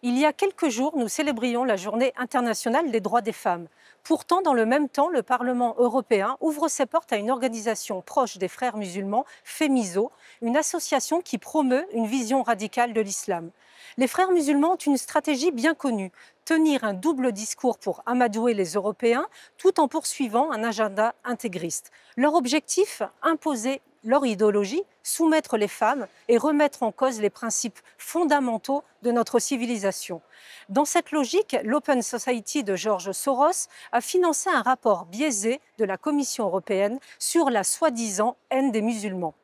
Il y a quelques jours, nous célébrions la Journée internationale des droits des femmes. Pourtant, dans le même temps, le Parlement européen ouvre ses portes à une organisation proche des frères musulmans, Femiso, une association qui promeut une vision radicale de l'islam. Les frères musulmans ont une stratégie bien connue, tenir un double discours pour amadouer les Européens tout en poursuivant un agenda intégriste. Leur objectif, imposer leur idéologie, soumettre les femmes et remettre en cause les principes fondamentaux de notre civilisation. Dans cette logique, l'Open Society de George Soros a financé un rapport biaisé de la Commission européenne sur la soi-disant haine des musulmans.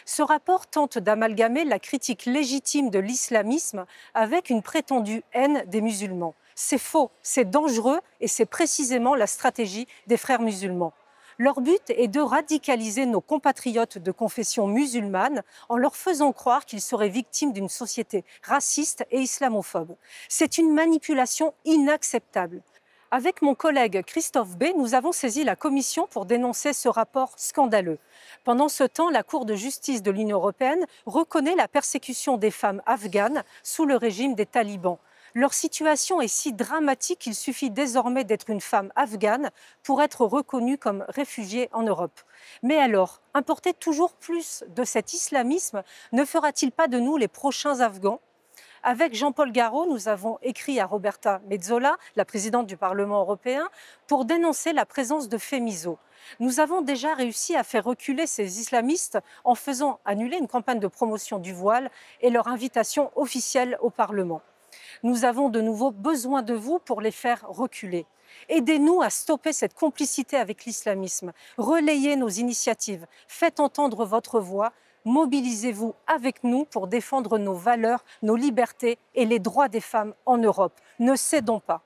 Ce rapport tente d'amalgamer la critique légitime de l'islamisme avec une prétendue haine des musulmans. C'est faux, c'est dangereux et c'est précisément la stratégie des frères musulmans. Leur but est de radicaliser nos compatriotes de confession musulmane en leur faisant croire qu'ils seraient victimes d'une société raciste et islamophobe. C'est une manipulation inacceptable. Avec mon collègue Christophe B, nous avons saisi la Commission pour dénoncer ce rapport scandaleux. Pendant ce temps, la Cour de justice de l'Union européenne reconnaît la persécution des femmes afghanes sous le régime des talibans. Leur situation est si dramatique qu'il suffit désormais d'être une femme afghane pour être reconnue comme réfugiée en Europe. Mais alors, importer toujours plus de cet islamisme ne fera-t-il pas de nous les prochains Afghans ? Avec Jean-Paul Garot, nous avons écrit à Roberta Metsola, la présidente du Parlement européen, pour dénoncer la présence de Femiso. Nous avons déjà réussi à faire reculer ces islamistes en faisant annuler une campagne de promotion du voile et leur invitation officielle au Parlement. Nous avons de nouveau besoin de vous pour les faire reculer. Aidez-nous à stopper cette complicité avec l'islamisme. Relayez nos initiatives. Faites entendre votre voix. Mobilisez-vous avec nous pour défendre nos valeurs, nos libertés et les droits des femmes en Europe. Ne cédons pas.